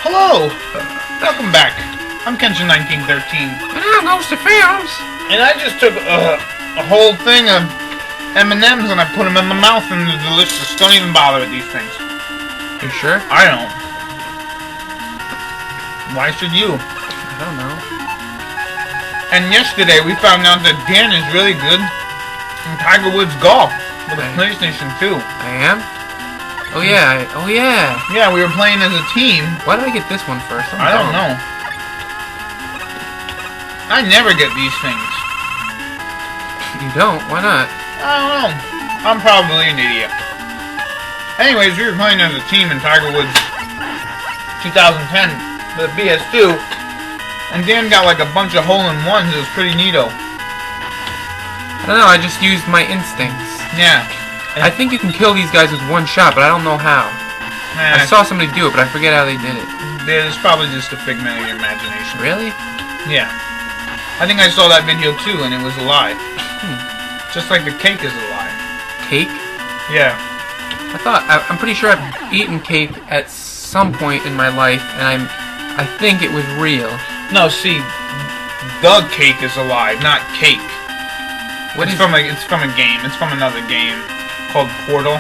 Hello! Welcome back. I'm Kenshin1913. And I'm Ghost of Films. And I just took a whole thing of M&M's and I put them in my mouth and they're delicious. Don't even bother with these things. You sure? I don't. Why should you? I don't know. And yesterday we found out that Dan is really good in Tiger Woods golf with a PlayStation 2. I am? Oh yeah, Yeah, we were playing as a team. Why did I get this one first? I don't know. I never get these things. You don't? Why not? I don't know. I'm probably an idiot. Anyways, we were playing as a team in Tiger Woods 2010 with PS2, and Dan got like a bunch of hole-in-ones. It was pretty neato. I don't know, I just used my instincts. Yeah. I think you can kill these guys with one shot, but I don't know how. I saw somebody do it, but I forget how they did it. It's probably just a figment of your imagination. Really? Yeah. I think I saw that video too, and it was a lie. Just like the cake is a lie. Cake? Yeah. I'm pretty sure I've eaten cake at some point in my life, and I think it was real. No, see, the cake is a lie, not cake. It's from a game. It's from another game called Portal.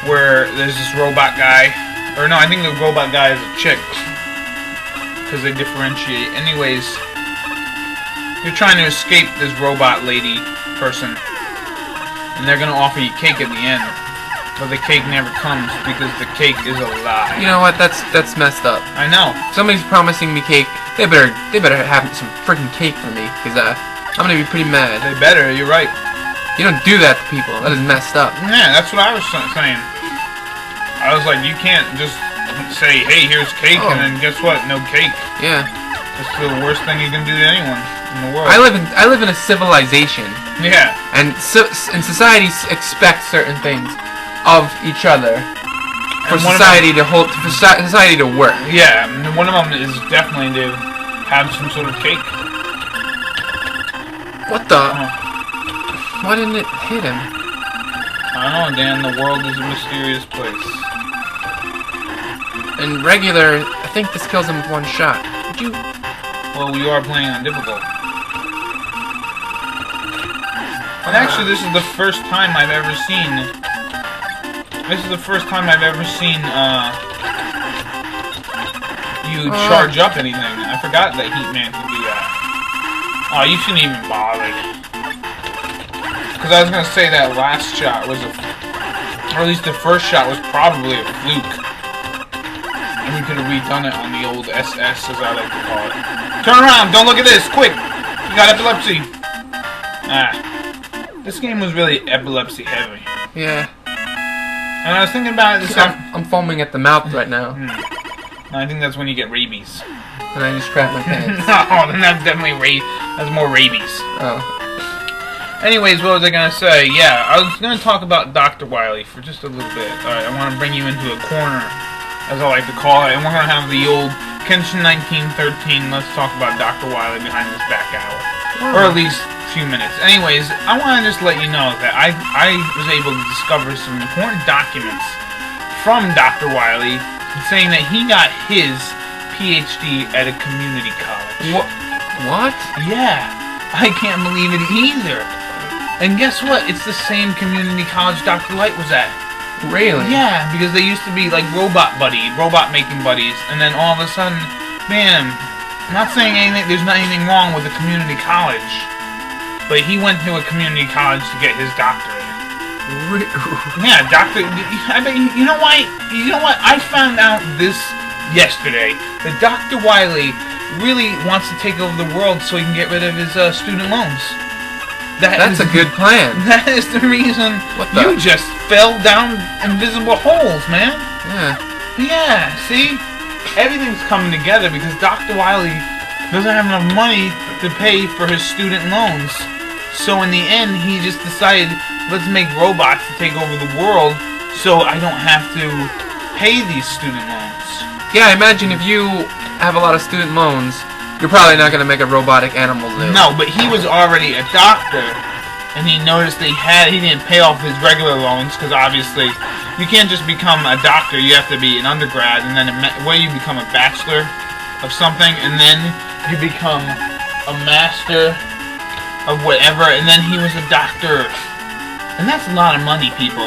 Where there's this robot guy, or no, I think the robot guy is a chick, because they differentiate. Anyways, you're trying to escape this robot lady person, and they're gonna offer you cake at the end, but the cake never comes because the cake is a lie. You know what? That's messed up. I know. Somebody's promising me cake. They better have some freaking cake for me, because I'm gonna be pretty mad. They better. You're right. You don't do that to people. That is messed up. Yeah, that's what I was saying. I was like, you can't just say, hey, here's cake, and then guess what? No cake. Yeah. It's the worst thing you can do to anyone in the world. I live in a civilization. Yeah. And society expects certain things of each other for society to work. Yeah, and one of them is definitely to have some sort of cake. What the? Why didn't it hit him? I don't know, Dan. The world is a mysterious place. In regular, I think this kills him with one shot. Would you? Well, we are playing on difficult. And actually, this is the first time I've ever seen. You charge up anything. I forgot that Heatman could do that. Oh, you shouldn't even bother. Because I was going to say that last shot was or at least the first shot was probably a fluke. And we could have redone it on the old SS, as I like to call it. Turn around! Don't look at this! Quick! You got epilepsy! This game was really epilepsy heavy. Yeah. And I was thinking about it I'm foaming at the mouth right now. I think that's when you get rabies. And I just crap my pants. Oh, then that's definitely that's more rabies. Oh. Anyways, what was I gonna say? Yeah, I was gonna talk about Dr. Wily for just a little bit. Alright, I want to bring you into a corner, as I like to call it, and we're gonna have the old Kenshin1913. Let's talk about Dr. Wily behind this back hour, or at least a few minutes. Anyways, I want to just let you know that I was able to discover some important documents from Dr. Wily saying that he got his PhD at a community college. What? Yeah, I can't believe it either. And guess what? It's the same community college Dr. Light was at. Really? Yeah, because they used to be like robot making buddies, and then all of a sudden, bam. I'm not saying there's not anything wrong with a community college, but he went to a community college to get his doctorate. Yeah, I bet you know why? You know what? I found out this yesterday that Dr. Wily really wants to take over the world so he can get rid of his student loans. That's a good plan. That is the reason you just fell down invisible holes, man. Yeah. Yeah, see? Everything's coming together because Dr. Wily doesn't have enough money to pay for his student loans. So in the end, he just decided, let's make robots to take over the world so I don't have to pay these student loans. Yeah, I imagine if you have a lot of student loans, you're probably not going to make a robotic animal zoo. No, but he was already a doctor, and he noticed that he didn't pay off his regular loans, because obviously you can't just become a doctor. You have to be an undergrad, and then you become a bachelor of something, and then you become a master of whatever, and then he was a doctor. And that's a lot of money, people.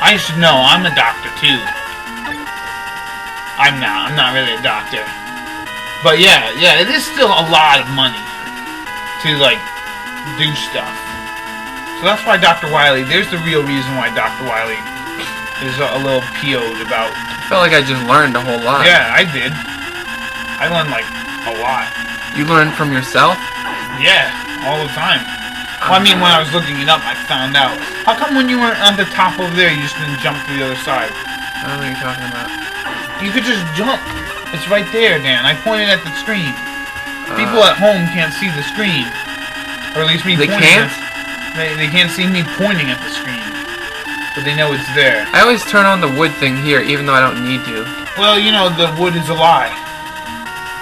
I should know, I'm a doctor too. I'm not really a doctor. But yeah, it is still a lot of money to, like, do stuff. So that's why Dr. Wily, there's the real reason why Dr. Wily is a little PO'd about. I felt like I just learned a whole lot. Yeah, I did. I learned, like, a lot. You learned from yourself? Yeah, all the time. Well, I mean, when I was looking it up, I found out. How come when you weren't on the top over there, you just didn't jump to the other side? I don't know what you're talking about. You could just jump. It's right there, Dan. I pointed at the screen. People at home can't see the screen. Or at least me They pointing. can't? They can't see me pointing at the screen. But they know it's there. I always turn on the wood thing here, even though I don't need to. Well, you know, the wood is a lie.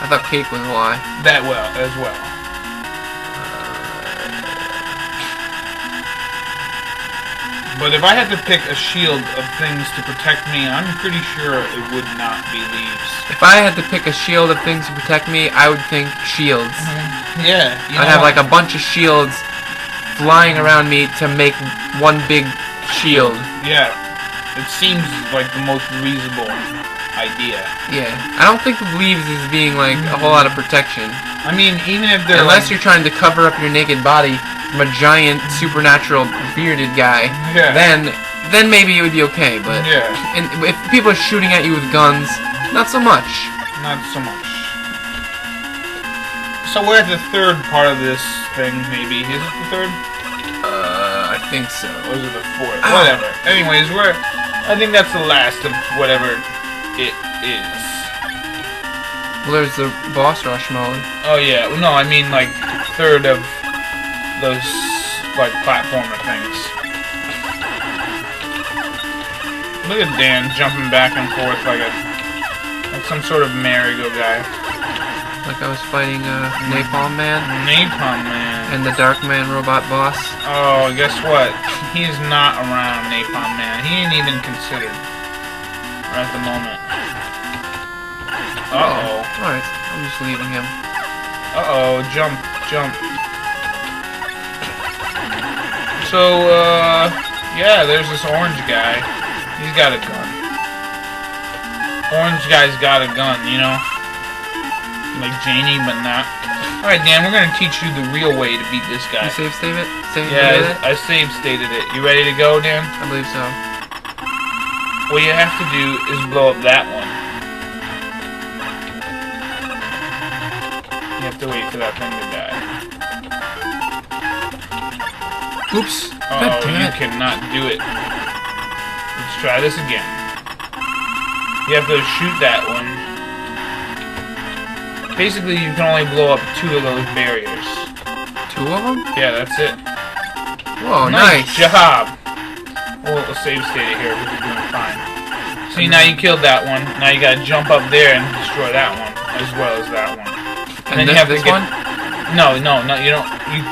I thought cake was a lie. That well, as well. But if I had to pick a shield of things to protect me, I'm pretty sure it would not be leaves. If I had to pick a shield of things to protect me, I would think shields. Yeah. I'd have like a bunch of shields flying around me to make one big shield. Yeah. It seems like the most reasonable idea. Yeah. I don't think of leaves as being like a whole lot of protection. I mean, even if they're Unless you're trying to cover up your naked body from a giant supernatural bearded guy, Yeah. then maybe it would be okay. But Yeah. if people are shooting at you with guns, not so much. Not so much. So we're at the third part of this thing, maybe. Is it the third? I think so. Or is it the fourth? Whatever. Anyways, I think that's the last of whatever it is. Well, there's the boss rush mode. Oh yeah, no, I mean like third of those like platformer things. Look at Dan jumping back and forth like some sort of merry-go guy. Like I was fighting Napalm Man Napalm Man. and the Dark Man robot boss. Oh, guess what? He's not around, Napalm Man. He ain't even considered right at the moment. Uh-oh. Alright, I'm just leaving him. Uh-oh, jump. So, yeah, there's this orange guy. He's got a gun. Orange guy's got a gun, you know? Like Janie, but not. Alright, Dan, we're gonna teach you the real way to beat this guy. You save it? Yeah, I save stated it. You ready to go, Dan? I believe so. What you have to do is blow up that one. You have to wait for that thing to die. Oops. God Oh, damn you it. cannot do it. Let's try this again. You have to shoot that one. Basically, you can only blow up 2 of those barriers. 2 of them? Yeah, that's it. Whoa, nice. job! Well, let's save state it here because you're doing fine. See, now you killed that one. Now you gotta jump up there and destroy that one, as well as that one. And then this, you have to this get... one? No, you don't. You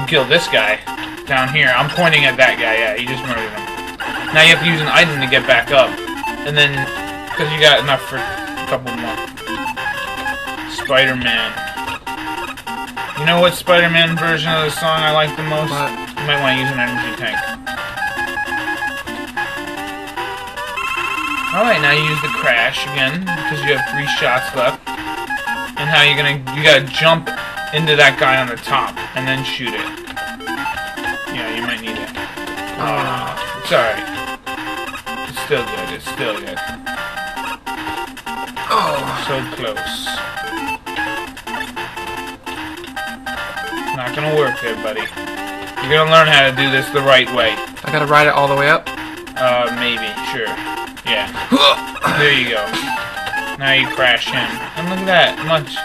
kill this guy down here. I'm pointing at that guy. Yeah, you just murdered him. Now you have to use an item to get back up, and then because you got enough for a couple more. Spider-Man. You know what Spider-Man version of the song I like the most? What? You might want to use an energy tank. Alright, now you use the crash again, because you have 3 shots left. And how you gotta jump into that guy on the top, and then shoot it. Yeah, you might need it. It's alright. It's still good, it's still good. Oh. So close. Not gonna work there, buddy. You're gonna learn how to do this the right way. I gotta ride it all the way up? Maybe, sure. Yeah. There you go. Now you crash him. And look at that, much.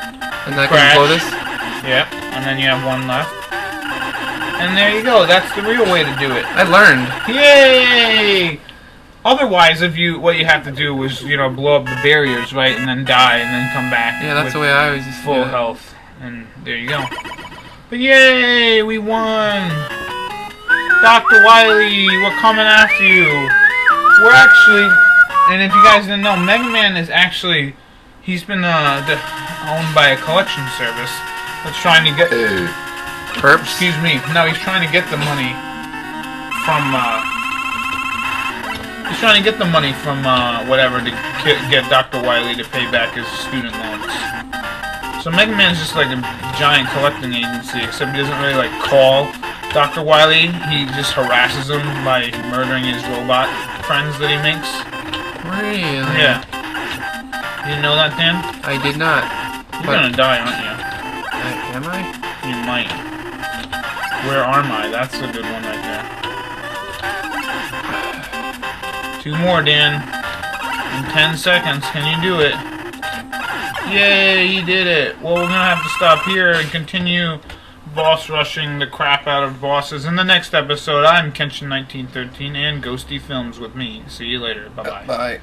And then I Crash. can blow this? Yep, and then you have 1 left. And there you go, that's the real way to do it. I learned. Yay! Otherwise, what you have to do is, blow up the barriers, right, and then die, and then come back. Yeah, that's with the way I always used to full do it. health. And there you go. But yay, we won! Dr. Wily, we're coming after you. We're actually, and if you guys didn't know, Mega Man is actually, he's been owned by a collection service that's trying to get. Perps? Excuse me. No, he's trying to get the money from. He's trying to get the money from whatever to get Dr. Wily to pay back his student loans. So Mega Man's just like a giant collecting agency, except he doesn't really like call Dr. Wily. He just harasses him by murdering his robot friends that he makes. Really? Yeah. You didn't know that, Dan? I did not. You're gonna die, aren't you? Am I? You might. Where am I? That's a good one right there. 2 more, Dan. In 10 seconds. Can you do it? Yay, you did it. Well, we're gonna have to stop here and continue boss rushing the crap out of bosses in the next episode. I'm Kenshin1913 and Ghosty Films with me. See you later. Bye-bye. Bye.